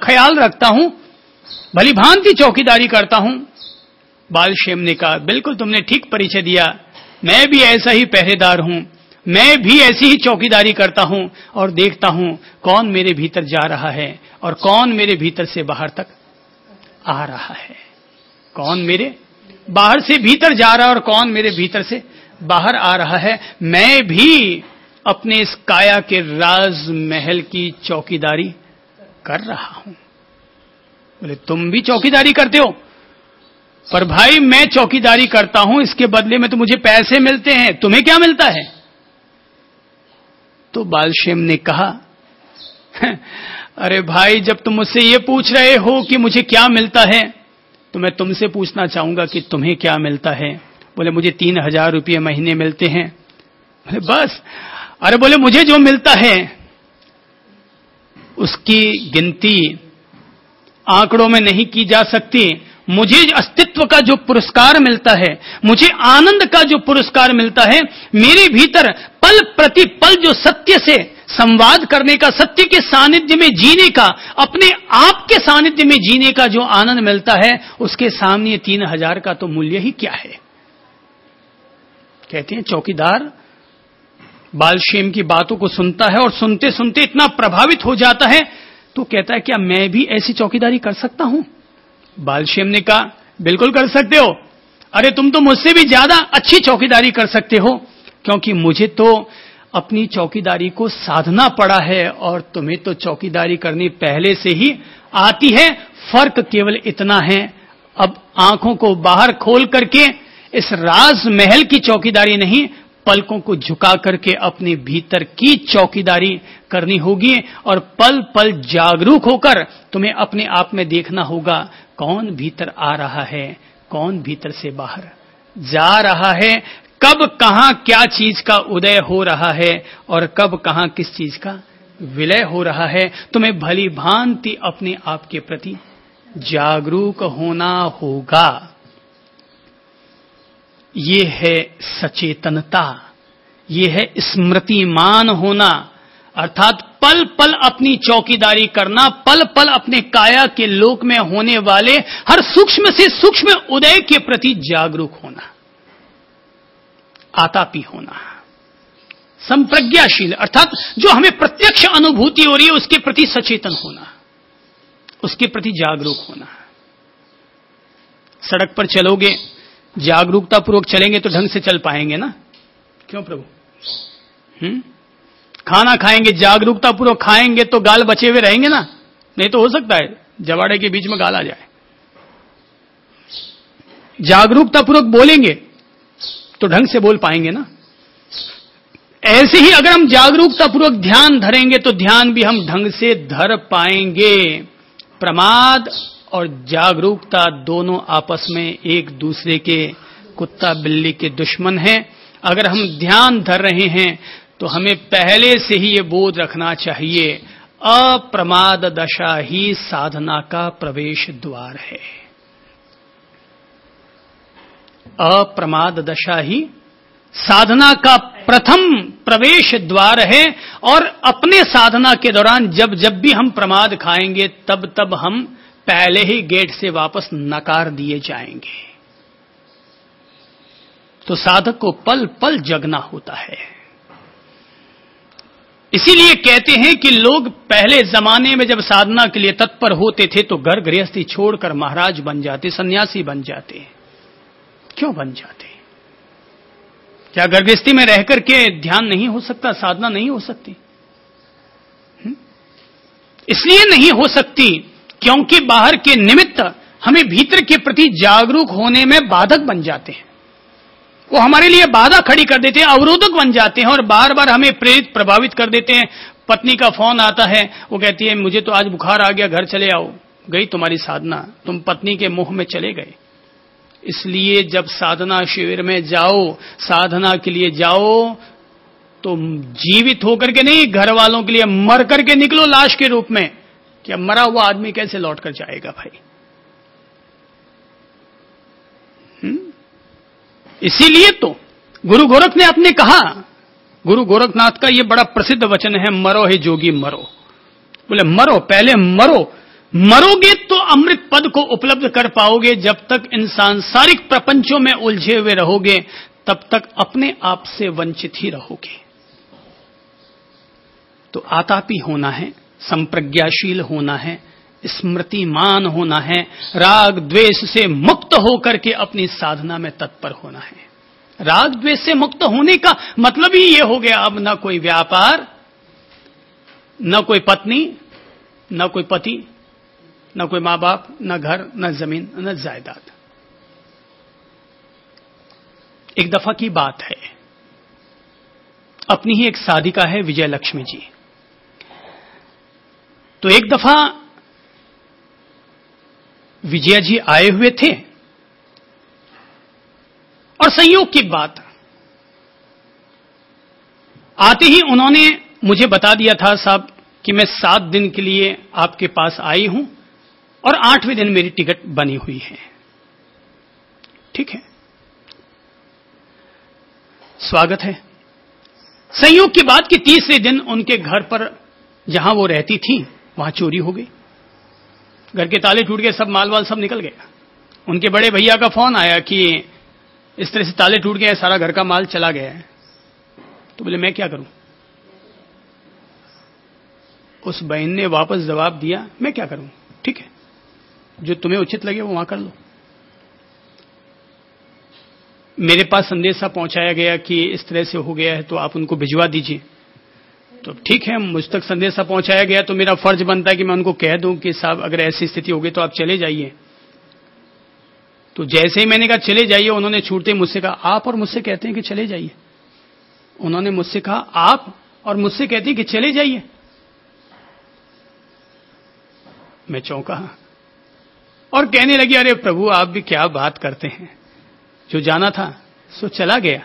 ख्याल रखता हूं, भली भांति चौकीदारी करता हूं। बालशेम ने कहा, बिल्कुल तुमने ठीक परिचय दिया, मैं भी ऐसा ही पहरेदार हूं, मैं भी ऐसी ही चौकीदारी करता हूं और देखता हूं कौन मेरे भीतर जा रहा है और कौन मेरे भीतर से बाहर तक आ रहा है, कौन मेरे बाहर से भीतर जा रहा है और कौन मेरे भीतर से बाहर आ रहा है। मैं भी अपने इस काया के राजमहल की चौकीदारी कर रहा हूं। बोले, तुम भी चौकीदारी करते हो? पर भाई मैं चौकीदारी करता हूं, इसके बदले में तो मुझे पैसे मिलते हैं, तुम्हें क्या मिलता है? तो बालशेम ने कहा, अरे भाई जब तुम मुझसे ये पूछ रहे हो कि मुझे क्या मिलता है, तो मैं तुमसे पूछना चाहूंगा कि तुम्हें क्या मिलता है। बोले, मुझे 3,000 रुपये महीने मिलते हैं। बोले, बस? अरे बोले, मुझे जो मिलता है उसकी गिनती आंकड़ों में नहीं की जा सकती। मुझे अस्तित्व का जो पुरस्कार मिलता है, मुझे आनंद का जो पुरस्कार मिलता है, मेरे भीतर पल प्रति पल जो सत्य से संवाद करने का, सत्य के सानिध्य में जीने का, अपने आप के सानिध्य में जीने का जो आनंद मिलता है, उसके सामने 3,000 का तो मूल्य ही क्या है। कहते हैं चौकीदार बालशेम की बातों को सुनता है और सुनते सुनते इतना प्रभावित हो जाता है, तो कहता है, क्या मैं भी ऐसी चौकीदारी कर सकता हूं? बालशेम ने कहा, बिल्कुल कर सकते हो। अरे तुम तो मुझसे भी ज्यादा अच्छी चौकीदारी कर सकते हो, क्योंकि मुझे तो अपनी चौकीदारी को साधना पड़ा है और तुम्हें तो चौकीदारी करनी पहले से ही आती है। फर्क केवल इतना है, अब आंखों को बाहर खोल करके इस राजमहल की चौकीदारी नहीं, पलकों को झुका करके अपने भीतर की चौकीदारी करनी होगी और पल पल जागरूक होकर तुम्हें अपने आप में देखना होगा कौन भीतर आ रहा है, कौन भीतर से बाहर जा रहा है, कब कहां क्या चीज का उदय हो रहा है और कब कहां किस चीज का विलय हो रहा है। तुम्हें भली भांति अपने आप के प्रति जागरूक होना होगा। ये है सचेतनता, ये है स्मृतिमान होना, अर्थात पल पल अपनी चौकीदारी करना, पल पल अपने काया के लोक में होने वाले हर सूक्ष्म से सूक्ष्म उदय के प्रति जागरूक होना, आतापी होना, संप्रज्ञाशील अर्थात जो हमें प्रत्यक्ष अनुभूति हो रही है उसके प्रति सचेतन होना, उसके प्रति जागरूक होना। सड़क पर चलोगे, जागरूकता पूर्वक चलेंगे तो ढंग से चल पाएंगे ना? क्यों प्रभु? खाना खाएंगे, जागरूकता पूर्वक खाएंगे तो गाल बचे हुए रहेंगे ना? नहीं तो हो सकता है जवाड़े के बीच में गाल आ जाए। जागरूकता पूर्वक बोलेंगे तो ढंग से बोल पाएंगे ना? ऐसे ही अगर हम जागरूकता पूर्वक ध्यान धरेंगे तो ध्यान भी हम ढंग से धर पाएंगे। प्रमाद और जागरूकता दोनों आपस में एक दूसरे के कुत्ता बिल्ली के दुश्मन हैं। अगर हम ध्यान धर रहे हैं तो हमें पहले से ही ये बोध रखना चाहिए, अप्रमाद दशा ही साधना का प्रवेश द्वार है। अप्रमाद दशा ही साधना का प्रथम प्रवेश द्वार है और अपने साधना के दौरान जब जब भी हम प्रमाद खाएंगे तब तब हम पहले ही गेट से वापस नकार दिए जाएंगे। तो साधक को पल पल जगना होता है। इसीलिए कहते हैं कि लोग पहले जमाने में जब साधना के लिए तत्पर होते थे तो घर गृहस्थी छोड़कर महाराज बन जाते, सन्यासी बन जाते। क्यों बन जाते? क्या घर गृहस्थी में रह करके ध्यान नहीं हो सकता, साधना नहीं हो सकती? इसलिए नहीं हो सकती क्योंकि बाहर के निमित्त हमें भीतर के प्रति जागरूक होने में बाधक बन जाते हैं। वो हमारे लिए बाधा खड़ी कर देते हैं, अवरोधक बन जाते हैं और बार बार हमें प्रेरित प्रभावित कर देते हैं। पत्नी का फोन आता है, वो कहती है मुझे तो आज बुखार आ गया, घर चले आओ। गई तुम्हारी साधना, तुम पत्नी के मुंह में चले गए। इसलिए जब साधना शिविर में जाओ, साधना के लिए जाओ तो जीवित होकर के नहीं, घर वालों के लिए मर करके निकलो लाश के रूप में। क्या मरा हुआ आदमी कैसे लौट कर जाएगा भाई? इसीलिए तो गुरु गोरख ने अपने कहा, गुरु गोरखनाथ का यह बड़ा प्रसिद्ध वचन है, मरो हे जोगी मरो। बोले मरो, पहले मरो, मरोगे तो अमृत पद को उपलब्ध कर पाओगे। जब तक इन सांसारिक प्रपंचों में उलझे हुए रहोगे तब तक अपने आप से वंचित ही रहोगे। तो आतापी होना है, संप्रज्ञाशील होना है, स्मृतिमान होना है, राग द्वेष से मुक्त होकर के अपनी साधना में तत्पर होना है। राग द्वेष से मुक्त होने का मतलब ही यह हो गया, अब न कोई व्यापार, न कोई पत्नी, न कोई पति, न कोई मां बाप, न घर, न जमीन, न जायदाद। एक दफा की बात है, अपनी ही एक साधिका है विजय लक्ष्मी जी। तो एक दफा विजया जी आए हुए थे और संयोग की बात, आते ही उन्होंने मुझे बता दिया था साहब कि मैं 7 दिन के लिए आपके पास आई हूं और 8वें दिन मेरी टिकट बनी हुई है। ठीक है, स्वागत है। संयोग की बात कि 30वें दिन उनके घर पर जहां वो रहती थी वहां चोरी हो गई। घर के ताले टूट गए, सब माल वाल सब निकल गया। उनके बड़े भैया का फोन आया कि इस तरह से ताले टूट गए, सारा घर का माल चला गया है। तो बोले मैं क्या करूं? उस बहन ने वापस जवाब दिया, मैं क्या करूं, ठीक है, जो तुम्हें उचित लगे वो वहां कर लो। मेरे पास संदेशा पहुंचाया गया कि इस तरह से हो गया है तो आप उनको भिजवा दीजिए। तो ठीक है, मुझ तक संदेशा पहुंचाया गया तो मेरा फर्ज बनता है कि मैं उनको कह दूं कि साहब अगर ऐसी स्थिति होगी तो आप चले जाइए। तो जैसे ही मैंने कहा चले जाइए, उन्होंने छूटते मुझसे कहा आप और मुझसे कहते हैं कि चले जाइए। उन्होंने मुझसे कहा आप और मुझसे कहते हैं कि चले जाइए। मैं चौंका और कहने लगी अरे प्रभु आप भी क्या बात करते हैं, जो जाना था सो चला गया।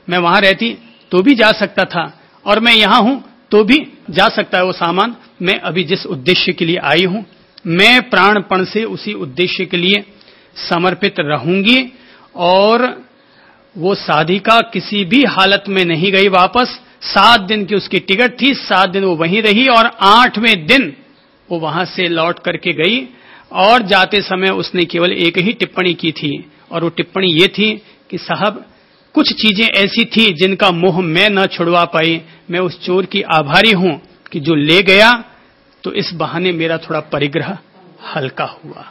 मैं वहां रहती तो भी जा सकता था और मैं यहां हूं तो भी जा सकता है वो सामान। मैं अभी जिस उद्देश्य के लिए आई हूं, मैं प्राणपण से उसी उद्देश्य के लिए समर्पित रहूंगी। और वो साधिका किसी भी हालत में नहीं गई वापस। 7 दिन की उसकी टिकट थी, 7 दिन वो वहीं रही और 8वें दिन वो वहां से लौट करके गई। और जाते समय उसने केवल एक ही टिप्पणी की थी और वो टिप्पणी ये थी कि साहब कुछ चीजें ऐसी थी जिनका मोह मैं न छुड़वा पाई। मैं उस चोर की आभारी हूं कि जो ले गया, तो इस बहाने मेरा थोड़ा परिग्रह हल्का हुआ।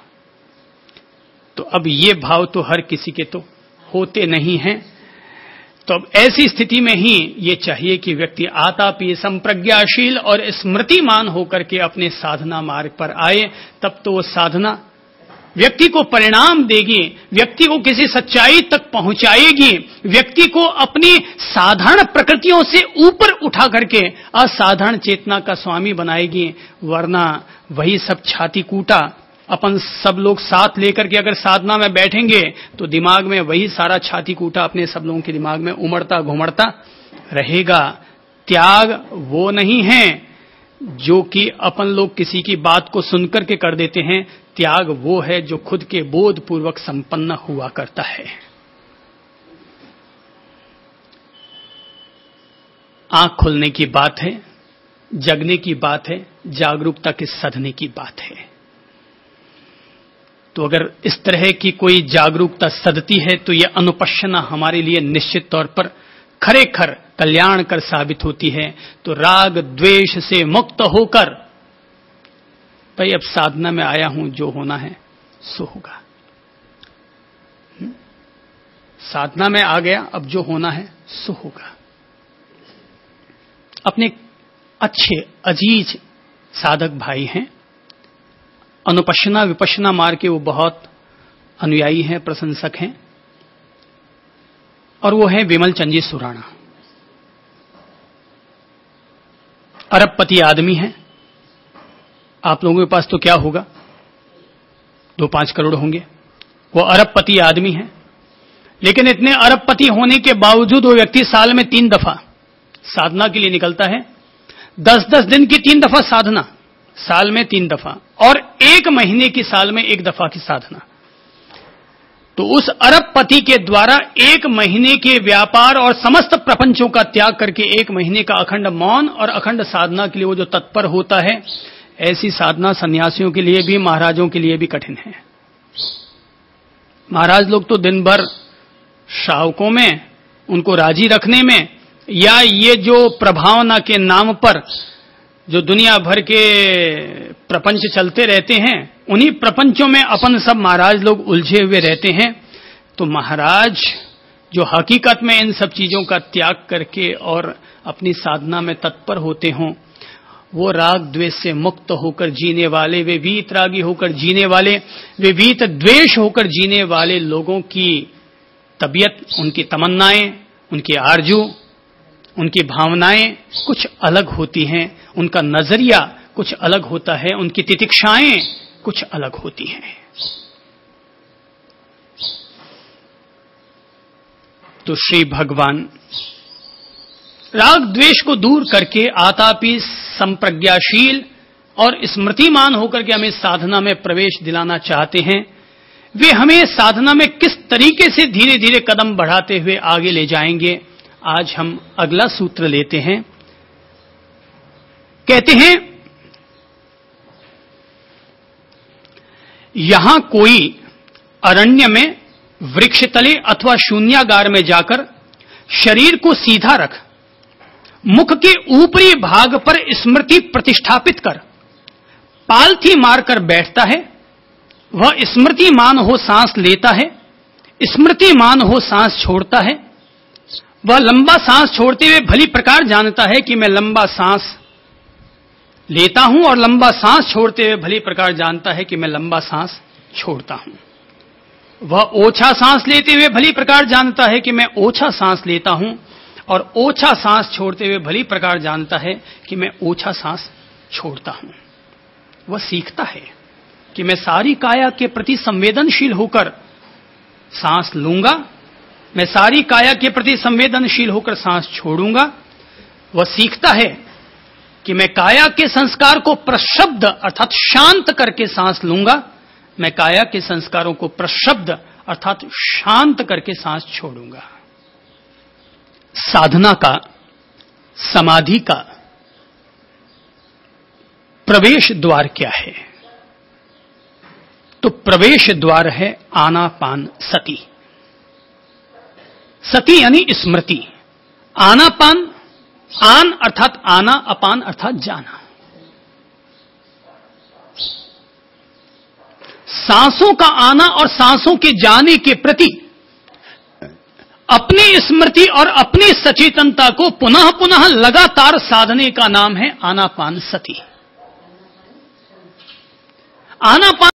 तो अब ये भाव तो हर किसी के तो होते नहीं हैं। तो अब ऐसी स्थिति में ही ये चाहिए कि व्यक्ति आतापी, संप्रज्ञाशील और स्मृतिमान होकर के अपने साधना मार्ग पर आए। तब तो वो साधना व्यक्ति को परिणाम देगी, व्यक्ति को किसी सच्चाई तक पहुंचाएगी, व्यक्ति को अपनी साधारण प्रकृतियों से ऊपर उठा करके असाधारण चेतना का स्वामी बनाएगी। वरना वही सब छाती कूटा अपन सब लोग साथ लेकर के अगर साधना में बैठेंगे तो दिमाग में वही सारा छाती कूटा अपने सब लोगों के दिमाग में उमड़ता घुमड़ता रहेगा। त्याग वो नहीं है जो कि अपन लोग किसी की बात को सुनकर के कर देते हैं। त्याग वो है जो खुद के बोध पूर्वक संपन्न हुआ करता है। आंख खुलने की बात है, जगने की बात है, जागरूकता के सधने की बात है। तो अगर इस तरह की कोई जागरूकता सधती है तो यह अनुपश्यना हमारे लिए निश्चित तौर पर खरेखर कल्याणकर साबित होती है। तो राग द्वेष से मुक्त होकर भाई अब साधना में आया हूं, जो होना है सो होगा। साधना में आ गया, अब जो होना है सो होगा। अपने अच्छे अजीज साधक भाई हैं, अनुपश्यना विपश्यना मार्ग के वो बहुत अनुयायी हैं, प्रशंसक हैं, और वो है विमल चंद जी सुराणा। अरबपति आदमी है। आप लोगों के पास तो क्या होगा, 2-5 करोड़ होंगे। वो अरबपति आदमी है, लेकिन इतने अरबपति होने के बावजूद वो व्यक्ति साल में 3 दफा साधना के लिए निकलता है। 10-10 दिन की 3 दफा साधना, साल में 3 दफा, और 1 महीने की साल में 1 दफा की साधना। तो उस अरबपति के द्वारा 1 महीने के व्यापार और समस्त प्रपंचों का त्याग करके 1 महीने का अखंड मौन और अखंड साधना के लिए वो जो तत्पर होता है, ऐसी साधना सन्यासियों के लिए भी, महाराजों के लिए भी कठिन है। महाराज लोग तो दिन भर श्रावकों में, उनको राजी रखने में, या ये जो प्रभावना के नाम पर जो दुनिया भर के प्रपंच चलते रहते हैं, उन्हीं प्रपंचों में अपन सब महाराज लोग उलझे हुए रहते हैं। तो महाराज जो हकीकत में इन सब चीजों का त्याग करके और अपनी साधना में तत्पर होते हों, वो राग द्वेष से मुक्त होकर जीने वाले, वे वीतरागी होकर जीने वाले, वे वीत द्वेष होकर जीने वाले लोगों की तबीयत, उनकी तमन्नाएं, उनकी आरजू, उनकी भावनाएं कुछ अलग होती हैं, उनका नजरिया कुछ अलग होता है, उनकी तितिक्षाएं कुछ अलग होती हैं। तो श्री भगवान राग द्वेष को दूर करके आतापी संप्रज्ञाशील और स्मृतिमान होकर के हमें साधना में प्रवेश दिलाना चाहते हैं। वे हमें साधना में किस तरीके से धीरे धीरे कदम बढ़ाते हुए आगे ले जाएंगे, आज हम अगला सूत्र लेते हैं। कहते हैं, यहां कोई अरण्य में, वृक्ष तले अथवा शून्यागार में जाकर शरीर को सीधा रख, मुख के ऊपरी भाग पर स्मृति प्रतिष्ठापित कर पालथी मारकर बैठता है। वह स्मृतिमान हो सांस लेता है, स्मृतिमान हो सांस छोड़ता है। वह लंबा सांस छोड़ते हुए भली प्रकार जानता है कि मैं लंबा सांस लेता हूं, और लंबा सांस छोड़ते हुए भली प्रकार जानता है कि मैं लंबा सांस छोड़ता हूं। वह ओछा सांस लेते हुए भली प्रकार जानता है कि मैं ओछा सांस लेता हूं, और ओछा सांस छोड़ते हुए भली प्रकार जानता है कि मैं ओछा सांस छोड़ता हूं। वह सीखता है कि मैं सारी काया के प्रति संवेदनशील होकर सांस लूंगा, मैं सारी काया के प्रति संवेदनशील होकर सांस छोड़ूंगा। वह सीखता है कि मैं काया के संस्कार को प्रशब्द अर्थात शांत करके सांस लूंगा, मैं काया के संस्कारों को प्रशब्द अर्थात शांत करके सांस छोड़ूंगा। साधना का, समाधि का प्रवेश द्वार क्या है? तो प्रवेश द्वार है आनापान सति। सति यानी स्मृति। आनापान, आन अर्थात आना, अपान अर्थात जाना। सांसों का आना और सांसों के जाने के प्रति अपनी स्मृति और अपनी सचेतनता को पुनः पुनः लगातार साधने का नाम है आनापान सति। आनापान